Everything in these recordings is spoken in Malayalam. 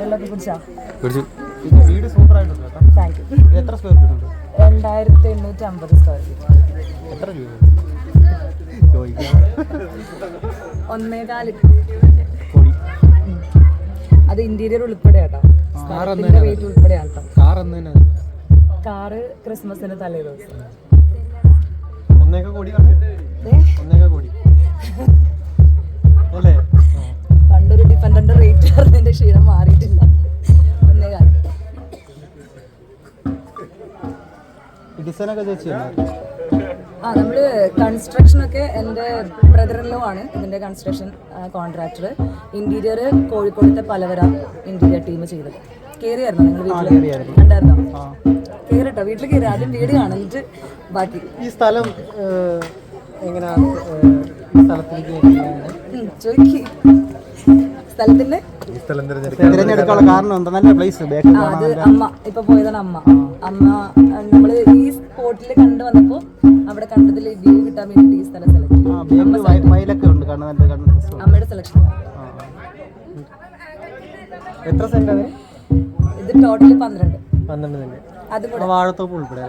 വെള്ളമൊക്കെ കുടിച്ചാ? വീട് സൂപ്പർ ആയിട്ടുണ്ട്. Thank you. എത്ര സ്ക്വയർ ഫീറ്റ് ഉണ്ട്? 2850 സ്ക്വയർ ഫീറ്റ്. എത്ര രൂപ? 1.4 കോടി. അത് ഇന്റീരിയർ ഉൾപ്പെടെ കേട്ടോ, വെയിറ്റ് ഉൾപ്പെടെയാണ് കേട്ടോ. കാറ് ക്രിസ്മസിന് തലേ ദിവസം 1 കോടി അല്ലേ? പണ്ടൊരു ഡിഫൻഡറിന്റെ റേറ്റ് പറഞ്ഞതിന്റെ ക്ഷീണം മാറിയിട്ടില്ല. 1.4. ഡിസൈനൊക്കെ ചേച്ചി നമ്മള് കൺസ്ട്രക്ഷനൊക്കെ എൻ്റെ ബ്രദറിലോ ആണ് ഇതിന്റെ കൺസ്ട്രക്ഷൻ കോൺട്രാക്ടർ. ഇന്റീരിയർ കോഴിക്കോടത്തെ പലവര ഇന്റീരിയർ ടീം ചെയ്തത്. കയറിയായിരുന്നു നിങ്ങൾ വീട്ടിൽ? കണ്ടായിരുന്നോ? കയറിട്ടോ, വീട്ടിൽ കയറി. ആദ്യം വീട് കാണിട്ട് ബാക്കി. ഈ സ്ഥലം എങ്ങനെയാ? ചോദിക്ക്. സ്ഥലത്തിന്റെ തിരഞ്ഞെടുക്കാനുള്ള കാരണം എന്താ? നല്ല പ്ലേസ്. അത് അമ്മ ഇപ്പൊ പോയതാണ്. അമ്മ നമ്മള് ഈ സ്പോട്ടിൽ കണ്ടു വന്നപ്പോ അവിടെ കണ്ടതിൽ വ്യൂ കിട്ടാൻ വേണ്ടിട്ട് ഈ സ്ഥലം സെലക്ട് ചെയ്തു. അമ്മയുടെ സെലക്ഷൻ. എത്ര സെന്റ്? ഇത് ടോട്ടല് 12 സെന്റ്. അത് കൂടെ വാഴത്തോപ്പ് ഉൾപ്പെടെ.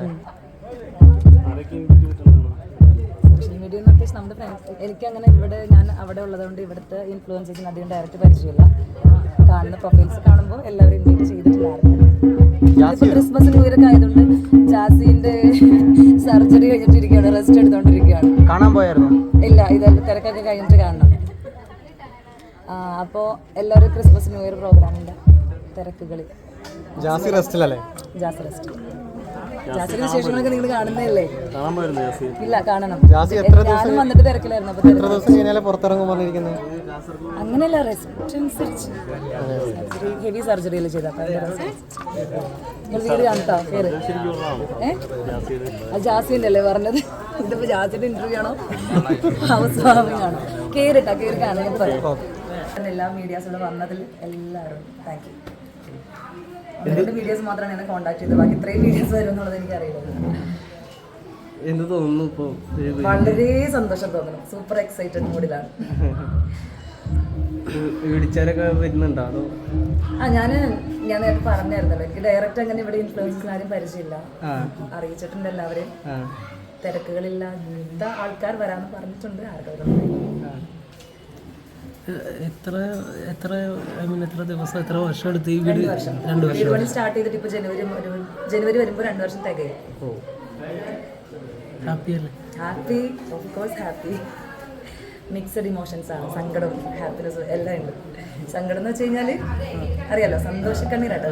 സോഷ്യൽ മീഡിയ അത്യാവശ്യം നമ്മുടെ ഫ്രണ്ട്സ്. എനിക്ക് അങ്ങനെ ഞാൻ അവിടെ ഉള്ളതുകൊണ്ട് ഇവിടുത്തെ ഇൻഫ്ലുവൻസേഴ്സിന് അധികം ഡയറക്റ്റ് പരിചയമില്ല. കാണുന്ന പ്രൊഫൈൽസ് കാണുമ്പോൾ എല്ലാവരും ഇൻവൈറ്റ് ചെയ്തിട്ടില്ലായിരുന്നു. ക്രിസ്മസ് ന്യൂ ഇയർ ഒക്കെ ആയതുകൊണ്ട് ജാസിന്റെ സർജറി കഴിഞ്ഞിട്ടിരിക്കുകയാണ്, റെസ്റ്റ് എടുത്തോണ്ടിരിക്കുകയാണ്. കാണാൻ പോയായിരുന്നു? ഇല്ല, ഇതെല്ലാം തിരക്കൊക്കെ കഴിഞ്ഞിട്ട് കാണണം. അപ്പോൾ എല്ലാവരും ക്രിസ്മസ് ന്യൂ ഇയർ പ്രോഗ്രാമിന്റെ തിരക്കുകളിൽ. ജാസി റെസ്റ്റിലല്ലേ? ജാസി റെസ്റ്റ്. ജാസിയുടെ വിശേഷങ്ങളൊക്കെ നിങ്ങൾ കാണുന്നതല്ലേ? ഇല്ല, കാണണം. ഞാനും വന്നിട്ട് തിരക്കിലായിരുന്നു. അങ്ങനെയല്ല, റെസ്റ്റ് അനുസരിച്ച് ഹെവി സർജറിയിൽ ചെയ്ത വീട് കാണട്ടോ. കയറി. അത് ജാസിന്റെ അല്ലേ പറഞ്ഞത്? ഇതിപ്പോ ജാസിന്റെ ഇന്റർവ്യൂ ആണോ ഹൗസ് വാമിംഗ് ആണോ? കയറിട്ടാ, കയറി കാണാൻ പറയാം. എല്ലാ മീഡിയാസിലും വന്നതിൽ എല്ലാവരും താങ്ക് യു. 2 വീഡിയോസ് മാത്രമാണ് എന്നെ കോൺടാക്ട് ചെയ്തത്. ബാക്കി ഇത്രയും വീഡിയോസ് വരും എന്നുള്ളത് എനിക്കറിയില്ല. എന്ത് തോന്നുന്നു ഇപ്പൊ? വളരെ സന്തോഷം തോന്നുന്നു. Super excited മൂഡിലാണ്. വിളിച്ചാലൊക്കെ വരുന്നുണ്ടോ? ഞാൻ നേരത്തെ പറഞ്ഞായിരുന്നല്ലോ, എനിക്ക് ഡയറക്റ്റ് അങ്ങനെ ഇവിടെ ഇൻഫ്ലുവൻസേഴ്സിന് ആരും പരിചയമില്ല. അറിയിച്ചിട്ടുണ്ട് എല്ലാവരെയും. തിരക്കുകളില്ല, എന്താ ആൾക്കാർ വരാമെന്ന് പറഞ്ഞിട്ടുണ്ട്. ആർക്കും എത്ര ദിവസം, എത്ര വർഷം എടുത്ത് ഈ വീട്? 2 വർഷം. വീട് പണി സ്റ്റാർട്ട് ചെയ്തിട്ട് ഇപ്പോൾ ജനുവരി വരുമ്പോൾ 2 വർഷം തികയും. ഹാപ്പി അല്ലേ? Happy, of course happy. Mixed emotions ആണ്. സങ്കടം, ഹാപ്പിനെസ് എല്ലാം ഉണ്ട്. സങ്കടം എന്ന് വെച്ച് കഴിഞ്ഞാൽ അറിയാലോ, സന്തോഷക്കണ്ണീരാട്ടോ.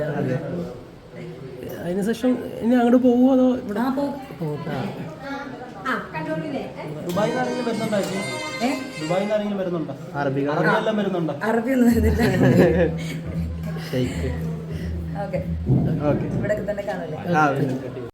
അതിനുശേഷം ഇനി അങ്ങോട്ട് പോകുമോ അതോ ഇവിടെ? അറബിയൊന്നും വരുന്നില്ല. ഓക്കെ, ഇവിടെ തന്നെ കാണല്ലേ?